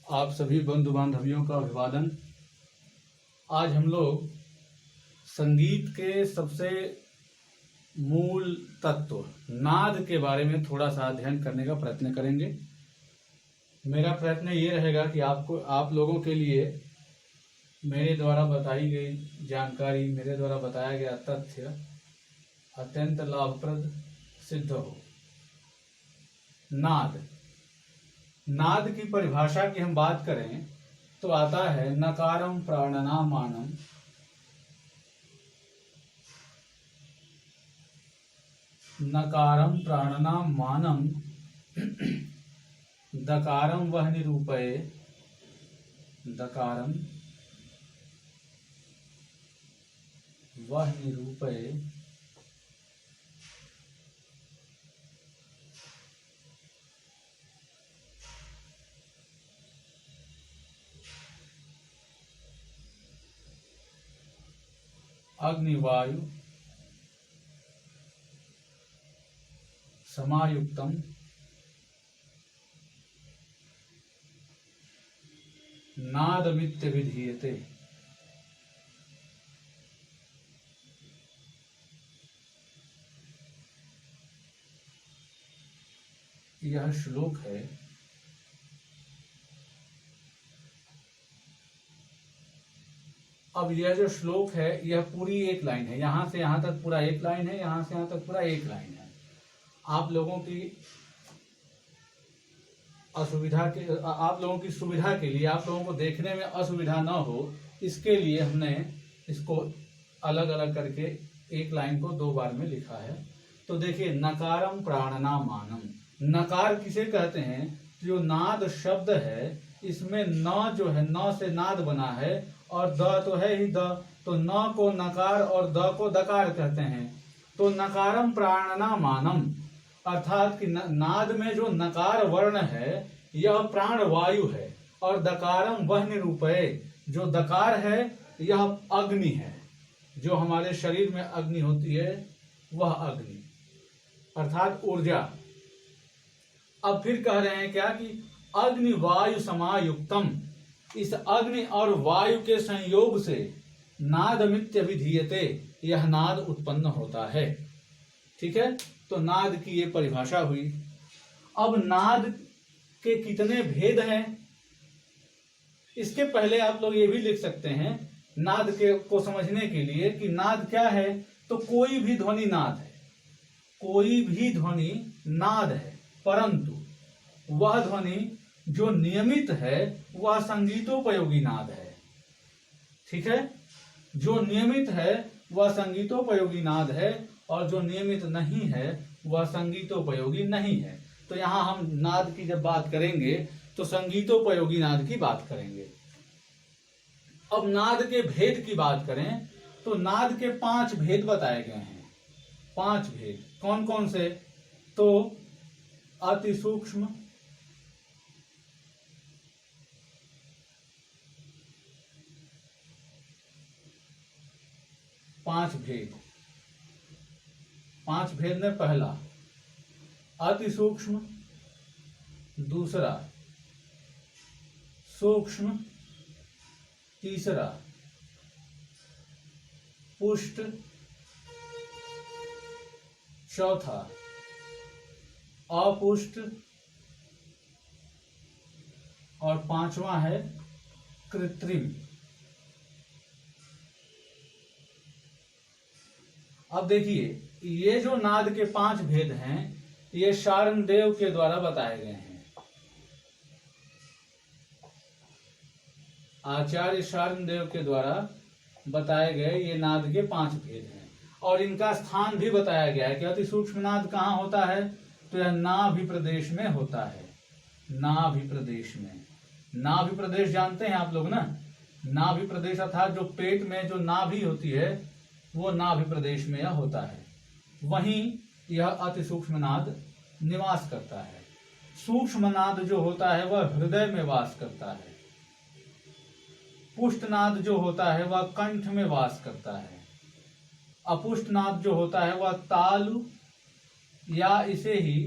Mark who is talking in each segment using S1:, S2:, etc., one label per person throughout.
S1: आप सभी बंधु बांधवियों का अभिवादन। आज हम लोग संगीत के सबसे मूल तत्व नाद के बारे में थोड़ा सा अध्ययन करने का प्रयत्न करेंगे। मेरा प्रयत्न ये रहेगा कि आप लोगों के लिए मेरे द्वारा बताई गई जानकारी, मेरे द्वारा बताया गया तथ्य अत्यंत लाभप्रद सिद्ध हो। नाद की परिभाषा की हम बात करें तो आता है नकारम प्राणनामानम, नकारम प्राणनामानम, दकारम वह निरूपये, दकारम वह निरूपये, अग्निवायु समायुक्तम नादमित्य विधीयते। यह श्लोक है। अब यह जो श्लोक है यह पूरी एक लाइन है, यहां से यहां तक पूरा एक लाइन है, यहां से यहां तक पूरा एक लाइन है। आप लोगों की सुविधा के लिए, आप लोगों को देखने में असुविधा न हो, इसके लिए हमने इसको अलग अलग करके एक लाइन को दो बार में लिखा है। तो देखिए, नकारम प्राणनामानम, नकार किसे कहते हैं? जो नाद शब्द है इसमें न जो है, न से नाद बना है और द तो है ही द, तो न को नकार और द को दकार कहते हैं। तो नकारम प्राणनामानम अर्थात कि नाद में जो नकार वर्ण है यह प्राण वायु है, और दकारम वह निरूपये, जो दकार है यह अग्नि है, जो हमारे शरीर में अग्नि होती है वह अग्नि अर्थात ऊर्जा। अब फिर कह रहे हैं क्या कि अग्नि वायु समायुक्तम, इस अग्नि और वायु के संयोग से नादमित्य विधीयते, यह नाद उत्पन्न होता है। ठीक है, तो नाद की ये परिभाषा हुई। अब नाद के कितने भेद हैं, इसके पहले आप लोग ये भी लिख सकते हैं नाद को समझने के लिए कि नाद क्या है। तो कोई भी ध्वनि नाद है, कोई भी ध्वनि नाद है, परंतु वह ध्वनि जो नियमित है वह संगीतोपयोगी नाद है। ठीक है, जो नियमित है वह संगीतोपयोगी नाद है, और जो नियमित नहीं है वह संगीतोपयोगी नहीं है। तो यहां हम नाद की जब बात करेंगे तो संगीतोपयोगी नाद की बात करेंगे। अब नाद के भेद की बात करें तो नाद के 5 भेद बताए गए हैं। 5 भेद कौन कौन से? तो अति सूक्ष्म, पांच भेद में पहला अति सूक्ष्म, दूसरा सूक्ष्म, तीसरा पुष्ट, चौथा अपुष्ट, और पांचवा है कृत्रिम। अब देखिए, ये जो नाद के 5 भेद हैं ये शार्ंगदेव के द्वारा बताए गए हैं। आचार्य शार्ंगदेव के द्वारा बताए गए ये नाद के 5 भेद हैं, और इनका स्थान भी बताया गया है कि अति सूक्ष्म नाद कहाँ होता है। तो यह नाभि प्रदेश में होता है। नाभि प्रदेश में, नाभि प्रदेश जानते हैं आप लोग ना? नाभि प्रदेश अर्थात जो पेट में जो नाभि होती है वो नाभि प्रदेश में यह होता है। वहीं यह अति सूक्ष्म नाद निवास करता है। सूक्ष्म नाद जो होता है वह हृदय में वास करता है। पुष्टनाद जो होता है वह कंठ में वास करता है। अपुष्टनाद जो होता है वह तालु या इसे ही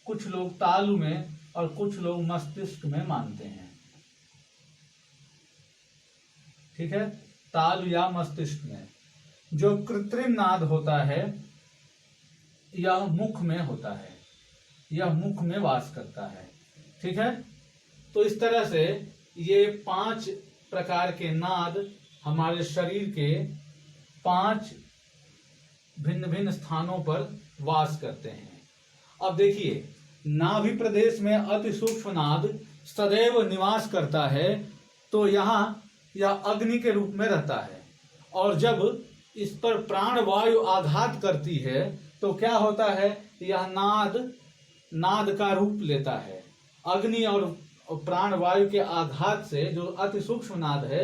S1: कुछ लोग तालु में और कुछ लोग मस्तिष्क में मानते हैं। ठीक है, तालु या मस्तिष्क में। जो कृत्रिम नाद होता है यह मुख में होता है, यह मुख में वास करता है। ठीक है, तो इस तरह से ये 5 प्रकार के नाद हमारे शरीर के 5 भिन्न भिन्न स्थानों पर वास करते हैं। अब देखिए, नाभि प्रदेश में अति सूक्ष्म नाद सदैव निवास करता है, तो यहाँ यह अग्नि के रूप में रहता है, और जब इस पर प्राण वायु आघात करती है तो क्या होता है, यह नाद का रूप लेता है। अग्नि और प्राण वायु के आघात से जो अति सूक्ष्म नाद है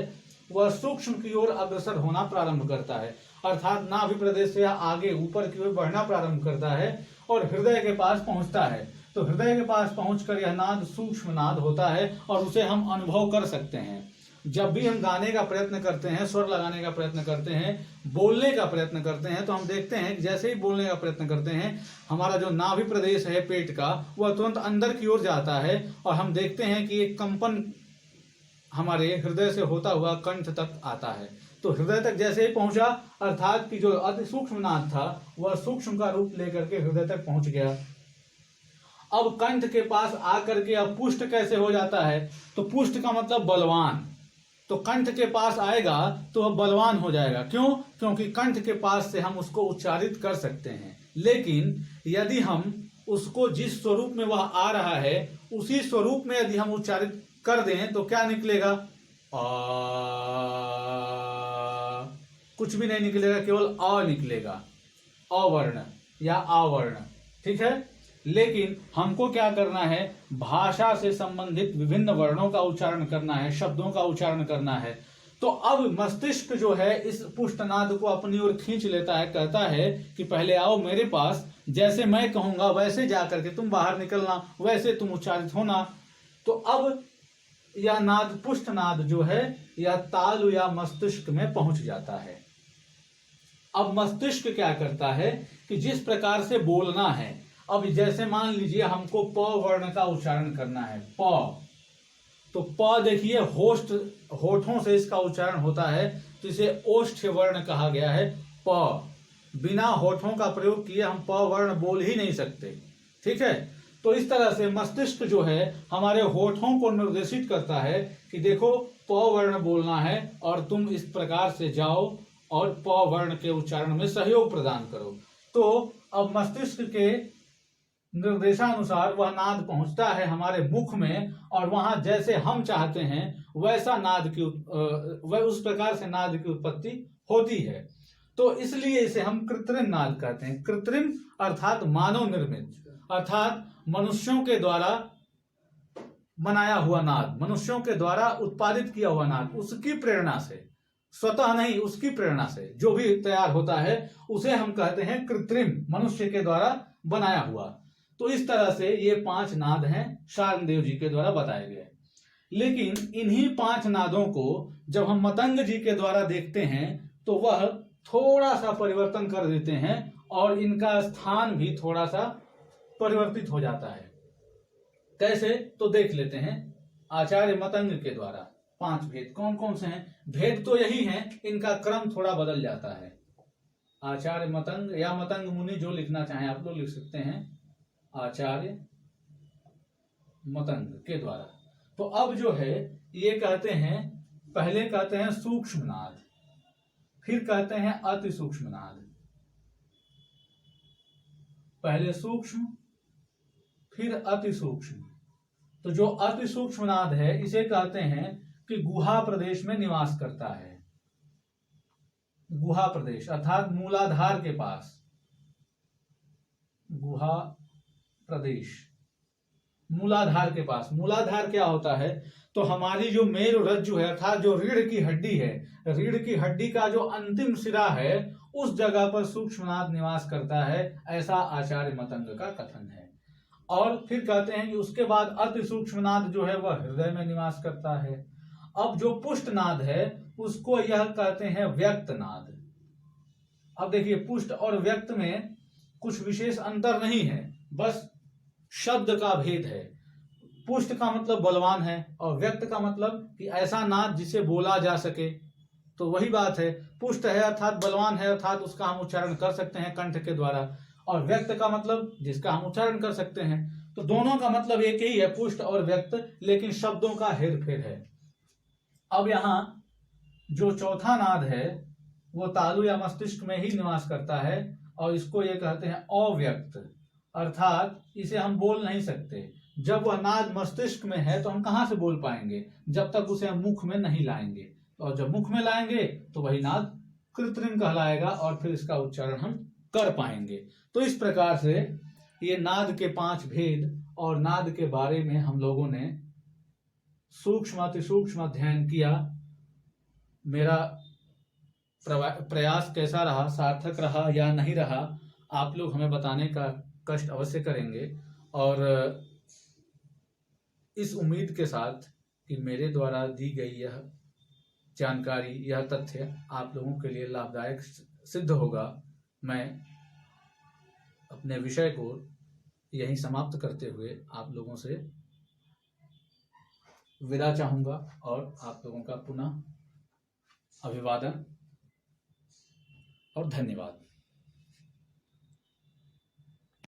S1: वह सूक्ष्म की ओर अग्रसर होना प्रारंभ करता है, अर्थात नाभि प्रदेश से आगे ऊपर की ओर बढ़ना प्रारंभ करता है और हृदय के पास पहुंचता है। तो हृदय के पास पहुंचकर यह नाद सूक्ष्म नाद होता है और उसे हम अनुभव कर सकते हैं। जब भी हम गाने का प्रयत्न करते हैं, स्वर लगाने का प्रयत्न करते हैं, बोलने का प्रयत्न करते हैं, तो हम देखते हैं कि जैसे ही बोलने का प्रयत्न करते हैं हमारा जो नाभि प्रदेश है पेट का वह तुरंत अंदर की ओर जाता है और हम देखते हैं कि एक कंपन हमारे हृदय से होता हुआ कंठ तक आता है। तो हृदय तक जैसे ही पहुंचा, अर्थात कि जो अति सूक्ष्म नाद था वह सूक्ष्म का रूप लेकर के हृदय तक पहुंच गया। अब कंठ के पास आकर के अब पुष्ट कैसे हो जाता है, तो पुष्ट का मतलब बलवान। तो कंठ के पास आएगा तो वह बलवान हो जाएगा। क्यों? क्योंकि कंठ के पास से हम उसको उच्चारित कर सकते हैं, लेकिन यदि हम उसको जिस स्वरूप में वह आ रहा है उसी स्वरूप में यदि हम उच्चारित कर दें तो क्या निकलेगा? कुछ भी नहीं निकलेगा, केवल अ निकलेगा, अवर्ण या आवर्ण। ठीक है, लेकिन हमको क्या करना है, भाषा से संबंधित विभिन्न वर्णों का उच्चारण करना है, शब्दों का उच्चारण करना है। तो अब मस्तिष्क जो है इस पुष्टनाद को अपनी ओर खींच लेता है, कहता है कि पहले आओ मेरे पास, जैसे मैं कहूंगा वैसे जाकर के तुम बाहर निकलना, वैसे तुम उच्चारित होना। तो अब यह नाद, पुष्टनाद जो है यह तालु या मस्तिष्क में पहुंच जाता है। अब मस्तिष्क क्या करता है कि जिस प्रकार से बोलना है, अब जैसे मान लीजिए हमको प वर्ण का उच्चारण करना है, प, तो प देखिए होठों से इसका उच्चारण होता है, तो इसे ओष्ठ वर्ण कहा गया है। प, बिना होठों का प्रयोग किए हम प वर्ण बोल ही नहीं सकते। ठीक है, तो इस तरह से मस्तिष्क जो है हमारे होठों को निर्देशित करता है कि देखो प वर्ण बोलना है और तुम इस प्रकार से जाओ और प वर्ण के उच्चारण में सहयोग प्रदान करो। तो अब मस्तिष्क के निर्देशानुसार वह नाद पहुंचता है हमारे मुख में, और वहां जैसे हम चाहते हैं वैसा नाद की वह उस प्रकार से नाद की उत्पत्ति होती है। तो इसलिए इसे हम कृत्रिम नाद कहते हैं। कृत्रिम अर्थात मानव निर्मित, अर्थात मनुष्यों के द्वारा बनाया हुआ नाद, मनुष्यों के द्वारा उत्पादित किया हुआ नाद, उसकी प्रेरणा से, स्वतः नहीं, उसकी प्रेरणा से जो भी तैयार होता है उसे हम कहते हैं कृत्रिम, मनुष्य के द्वारा बनाया हुआ। तो इस तरह से ये 5 नाद हैं शार्ंगदेव जी के द्वारा बताए गए। लेकिन इन्हीं 5 नादों को जब हम मतंग जी के द्वारा देखते हैं तो वह थोड़ा सा परिवर्तन कर देते हैं और इनका स्थान भी थोड़ा सा परिवर्तित हो जाता है। कैसे? तो देख लेते हैं आचार्य मतंग के द्वारा 5 भेद कौन कौन से हैं। भेद तो यही हैं, इनका क्रम थोड़ा बदल जाता है। आचार्य मतंग या मतंग मुनि, जो लिखना चाहें आप लोग लिख सकते हैं, आचार्य मतंग के द्वारा। तो अब जो है ये कहते हैं, पहले कहते हैं सूक्ष्म नाद, फिर कहते हैं अति सूक्ष्म नाद। पहले सूक्ष्म फिर अति सूक्ष्म। तो जो अति सूक्ष्म नाद है इसे कहते हैं कि गुहा प्रदेश में निवास करता है। गुहा प्रदेश अर्थात मूलाधार के पास, गुहा प्रदेश, मूलाधार के पास। मूलाधार क्या होता है? तो हमारी जो मेरु रज्जु है अर्थात जो रीढ़ की हड्डी है, रीढ़ की हड्डी का जो अंतिम सिरा है उस जगह पर सूक्ष्मनाद निवास करता है, ऐसा आचार्य मतंग का कथन है। और फिर कहते हैं कि उसके बाद अति सूक्ष्मनाद जो है वह हृदय में निवास करता है। अब जो पुष्टनाद है उसको यह कहते हैं व्यक्त नाद। अब देखिए पुष्ट और व्यक्त में कुछ विशेष अंतर नहीं है, बस शब्द का भेद है। पुष्ट का मतलब बलवान है और व्यक्त का मतलब कि ऐसा नाद जिसे बोला जा सके। तो वही बात है, पुष्ट है अर्थात बलवान है, अर्थात उसका हम उच्चारण कर सकते हैं कंठ के द्वारा, और व्यक्त का मतलब जिसका हम उच्चारण कर सकते हैं। तो दोनों का मतलब एक ही है, पुष्ट और व्यक्त, लेकिन शब्दों का हेरफेर है। अब यहाँ जो चौथा नाद है वो तालु या मस्तिष्क में ही निवास करता है और इसको ये कहते हैं अव्यक्त, अर्थात इसे हम बोल नहीं सकते। जब वह नाद मस्तिष्क में है तो हम कहाँ से बोल पाएंगे, जब तक उसे हम मुख में नहीं लाएंगे, और जब मुख में लाएंगे तो वही नाद कृत्रिम कहलाएगा और फिर इसका उच्चारण हम कर पाएंगे। तो इस प्रकार से ये नाद के 5 भेद और नाद के बारे में हम लोगों ने सूक्ष्म अति सूक्ष्म अध्ययन किया। मेरा प्रयास कैसा रहा, सार्थक रहा या नहीं रहा, आप लोग हमें बताने का कष्ट अवश्य करेंगे। और इस उम्मीद के साथ कि मेरे द्वारा दी गई यह जानकारी, यह तथ्य आप लोगों के लिए लाभदायक सिद्ध होगा, मैं अपने विषय को यहीं समाप्त करते हुए आप लोगों से विदा चाहूंगा और आप लोगों का पुनः अभिवादन और धन्यवाद।